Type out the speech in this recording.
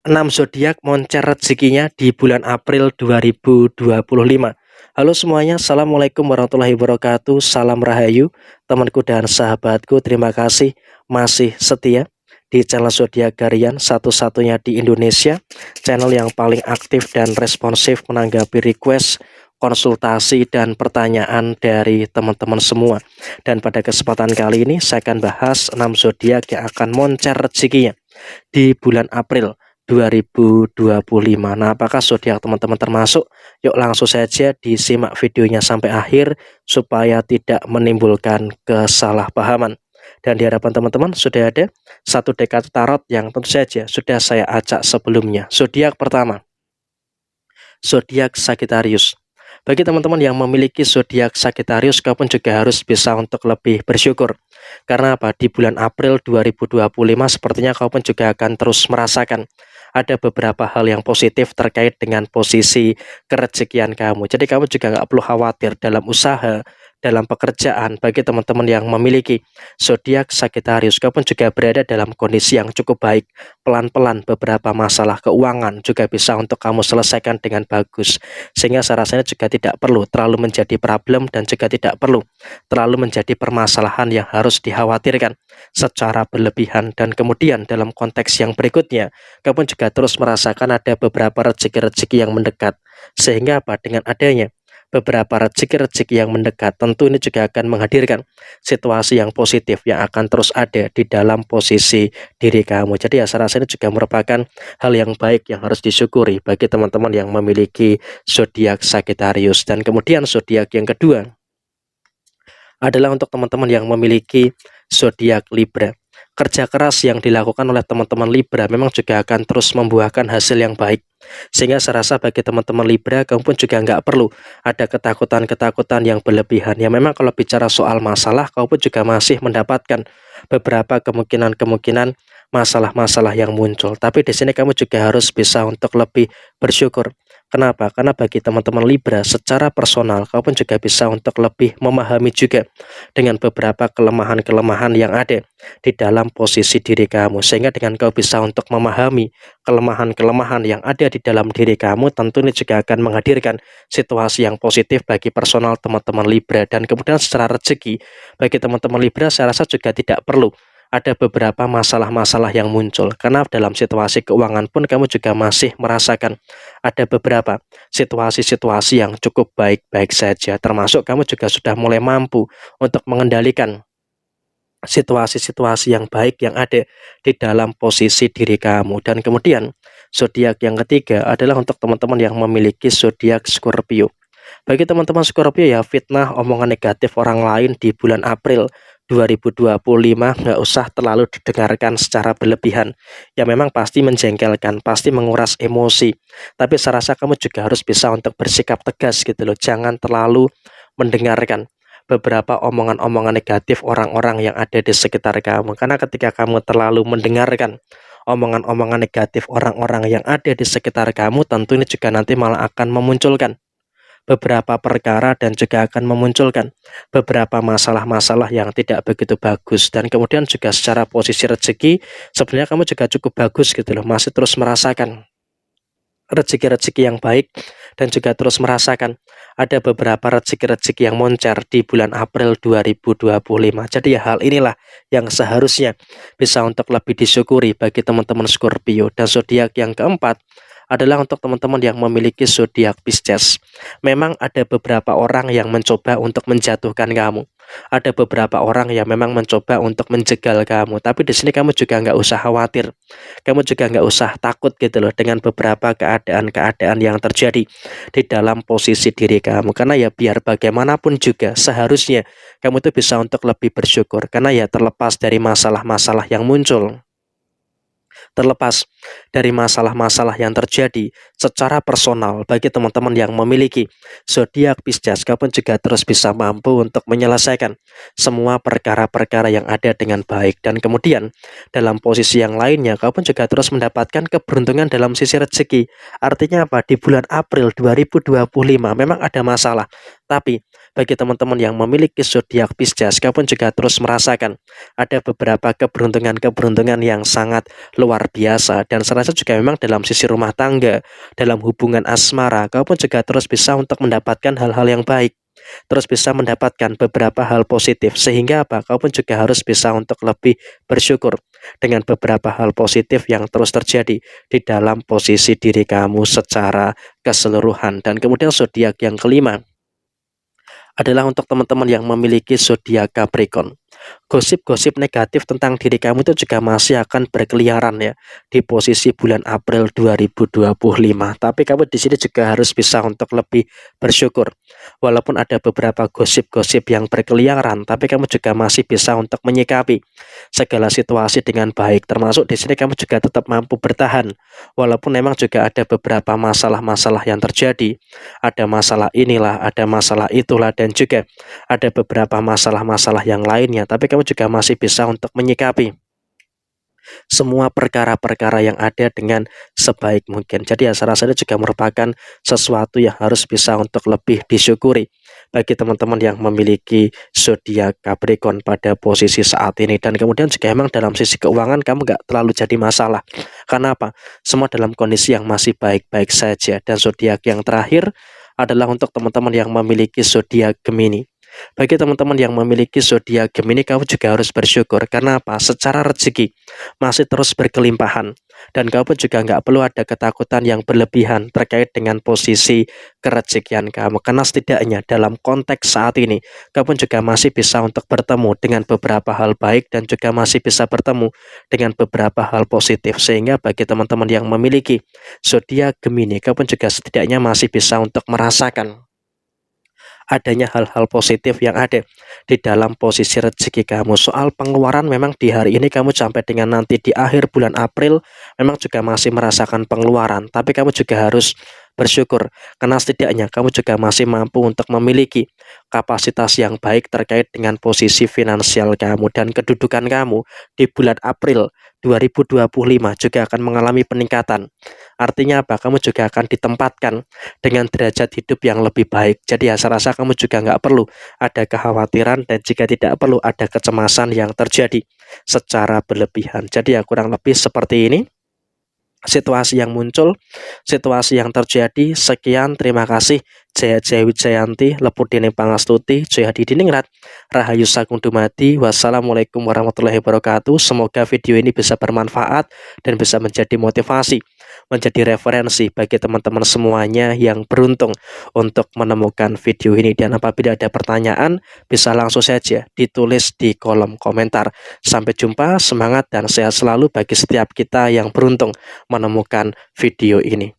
6 zodiak moncer rezekinya di bulan April 2025. Halo semuanya, assalamualaikum warahmatullahi wabarakatuh. Salam rahayu, temanku dan sahabatku. Terima kasih masih setia di channel Zodiak Harian, satu-satunya di Indonesia, channel yang paling aktif dan responsif menanggapi request, konsultasi, dan pertanyaan dari teman-teman semua. Dan pada kesempatan kali ini saya akan bahas 6 zodiak yang akan moncer rezekinya di bulan April 2025. Nah, apakah zodiak teman-teman termasuk? Yuk langsung saja disimak videonya sampai akhir supaya tidak menimbulkan kesalahpahaman. Dan di hadapan teman-teman sudah ada satu dekat tarot yang tentu saja sudah saya acak sebelumnya. Zodiak pertama, zodiak Sagittarius. Bagi teman-teman yang memiliki zodiak Sagittarius, kau pun juga harus bisa untuk lebih bersyukur. Karena apa? Di bulan April 2025 sepertinya kau pun juga akan terus merasakan ada beberapa hal yang positif terkait dengan posisi kerezekian kamu. Jadi kamu juga nggak perlu khawatir dalam usaha, dalam pekerjaan. Bagi teman-teman yang memiliki zodiak Sagittarius, kau pun juga berada dalam kondisi yang cukup baik. Pelan-pelan beberapa masalah keuangan juga bisa untuk kamu selesaikan dengan bagus. Sehingga saya rasanya juga tidak perlu terlalu menjadi problem dan juga tidak perlu terlalu menjadi permasalahan yang harus dikhawatirkan secara berlebihan. Dan kemudian dalam konteks yang berikutnya, kamu juga terus merasakan ada beberapa rezeki-rezeki yang mendekat. Sehingga apa? Dengan adanya beberapa rezeki-rezeki yang mendekat, tentu ini juga akan menghadirkan situasi yang positif yang akan terus ada di dalam posisi diri kamu. Jadi ya saya rasa ini juga merupakan hal yang baik yang harus disyukuri bagi teman-teman yang memiliki zodiak Sagittarius. Dan kemudian zodiak yang kedua adalah untuk teman-teman yang memiliki zodiak Libra. Kerja keras yang dilakukan oleh teman-teman Libra memang juga akan terus membuahkan hasil yang baik. Sehingga saya rasa bagi teman-teman Libra, kamu pun juga nggak perlu ada ketakutan-ketakutan yang berlebihan. Ya memang kalau bicara soal masalah, kamu pun juga masih mendapatkan beberapa kemungkinan-kemungkinan masalah-masalah yang muncul. Tapi di sini kamu juga harus bisa untuk lebih bersyukur. Kenapa? Karena bagi teman-teman Libra secara personal, kau pun juga bisa untuk lebih memahami juga dengan beberapa kelemahan-kelemahan yang ada di dalam posisi diri kamu. Sehingga dengan kau bisa untuk memahami kelemahan-kelemahan yang ada di dalam diri kamu, tentu ini juga akan menghadirkan situasi yang positif bagi personal teman-teman Libra. Dan kemudian secara rezeki, bagi teman-teman Libra saya rasa juga tidak perlu ada beberapa masalah-masalah yang muncul. Karena dalam situasi keuangan pun kamu juga masih merasakan ada beberapa situasi-situasi yang cukup baik-baik saja. Termasuk kamu juga sudah mulai mampu untuk mengendalikan situasi-situasi yang baik yang ada di dalam posisi diri kamu. Dan kemudian zodiak yang ketiga adalah untuk teman-teman yang memiliki zodiak Scorpio. Bagi teman-teman Scorpio ya, fitnah omongan negatif orang lain di bulan April 2025 nggak usah terlalu didengarkan secara berlebihan. Ya memang pasti menjengkelkan, pasti menguras emosi. Tapi saya rasa kamu juga harus bisa untuk bersikap tegas gitu loh. Jangan terlalu mendengarkan beberapa omongan-omongan negatif orang-orang yang ada di sekitar kamu. Karena ketika kamu terlalu mendengarkan omongan-omongan negatif orang-orang yang ada di sekitar kamu, tentu ini juga nanti malah akan memunculkan beberapa perkara dan juga akan memunculkan beberapa masalah-masalah yang tidak begitu bagus. Dan kemudian juga secara posisi rezeki sebenarnya kamu juga cukup bagus gitu loh, masih terus merasakan rezeki-rezeki yang baik dan juga terus merasakan ada beberapa rezeki-rezeki yang moncer di bulan April 2025. Jadi ya hal inilah yang seharusnya bisa untuk lebih disyukuri bagi teman-teman Scorpio. Dan zodiak yang keempat adalah untuk teman-teman yang memiliki zodiak Pisces. Memang ada beberapa orang yang mencoba untuk menjatuhkan kamu. Ada beberapa orang yang memang mencoba untuk menjegal kamu. Tapi di sini kamu juga nggak usah khawatir. Kamu juga nggak usah takut gitu loh dengan beberapa keadaan-keadaan yang terjadi di dalam posisi diri kamu. Karena ya biar bagaimanapun juga seharusnya kamu itu bisa untuk lebih bersyukur. Karena ya terlepas dari masalah-masalah yang muncul, terlepas dari masalah-masalah yang terjadi secara personal bagi teman-teman yang memiliki zodiak Pisces, kau pun juga terus bisa mampu untuk menyelesaikan semua perkara-perkara yang ada dengan baik. Dan kemudian dalam posisi yang lainnya, kau pun juga terus mendapatkan keberuntungan dalam sisi rezeki. Artinya apa? Di bulan April 2025 memang ada masalah, tapi Bagi teman-teman yang memiliki zodiak Pisces, kamu pun juga terus merasakan ada beberapa keberuntungan-keberuntungan yang sangat luar biasa, dan serasa juga memang dalam sisi rumah tangga, dalam hubungan asmara, kamu pun juga terus bisa untuk mendapatkan hal-hal yang baik, terus bisa mendapatkan beberapa hal positif, sehingga apa? Kau pun juga harus bisa untuk lebih bersyukur dengan beberapa hal positif yang terus terjadi di dalam posisi diri kamu secara keseluruhan. Dan kemudian zodiak yang kelima adalah untuk teman-teman yang memiliki zodiak Capricorn. Gosip-gosip negatif tentang diri kamu itu juga masih akan berkeliaran ya di posisi bulan April 2025. Tapi kamu di sini juga harus bisa untuk lebih bersyukur. Walaupun ada beberapa gosip-gosip yang berkeliaran, tapi kamu juga masih bisa untuk menyikapi segala situasi dengan baik. Termasuk di sini kamu juga tetap mampu bertahan. Walaupun memang juga ada beberapa masalah-masalah yang terjadi. Ada masalah inilah, ada masalah itulah, dan juga ada beberapa masalah-masalah yang lainnya, tapi kamu juga masih bisa untuk menyikapi semua perkara-perkara yang ada dengan sebaik mungkin. Jadi ya saya rasa ini juga merupakan sesuatu yang harus bisa untuk lebih disyukuri bagi teman-teman yang memiliki zodiak Capricorn pada posisi saat ini. Dan kemudian juga emang dalam sisi keuangan kamu nggak terlalu jadi masalah. Karena apa? Semua dalam kondisi yang masih baik-baik saja. Dan zodiak yang terakhir adalah untuk teman-teman yang memiliki zodiak Gemini. Bagi teman-teman yang memiliki zodiak Gemini, kamu juga harus bersyukur. Karena apa? Secara rezeki masih terus berkelimpahan, dan kamu pun juga nggak perlu ada ketakutan yang berlebihan terkait dengan posisi kerezekian kamu. Karena setidaknya dalam konteks saat ini, kamu pun juga masih bisa untuk bertemu dengan beberapa hal baik, dan juga masih bisa bertemu dengan beberapa hal positif. Sehingga bagi teman-teman yang memiliki zodiak Gemini, kamu pun juga setidaknya masih bisa untuk merasakan adanya hal-hal positif yang ada di dalam posisi rezeki kamu. Soal pengeluaran, memang di hari ini kamu sampai dengan nanti di akhir bulan April memang juga masih merasakan pengeluaran, tapi kamu juga harus bersyukur karena setidaknya kamu juga masih mampu untuk memiliki kapasitas yang baik terkait dengan posisi finansial kamu, dan kedudukan kamu di bulan April 2025 juga akan mengalami peningkatan. Artinya apa? Kamu juga akan ditempatkan dengan derajat hidup yang lebih baik. Jadi ya saya rasa kamu juga nggak perlu ada kekhawatiran, dan jika tidak perlu ada kecemasan yang terjadi secara berlebihan. Jadi ya kurang lebih seperti ini situasi yang muncul, situasi yang terjadi. Sekian, terima kasih. Jaya Jaya Wijayanti, Leput Dening Pangastuti, Jaya Hadi Diningrat, Rahayu Sagung Dumadi. Wassalamualaikum warahmatullahi wabarakatuh. Semoga video ini bisa bermanfaat dan bisa menjadi motivasi, menjadi referensi bagi teman-teman semuanya yang beruntung untuk menemukan video ini. Dan apabila ada pertanyaan, bisa langsung saja ditulis di kolom komentar. Sampai jumpa, semangat dan sehat selalu bagi setiap kita yang beruntung menemukan video ini.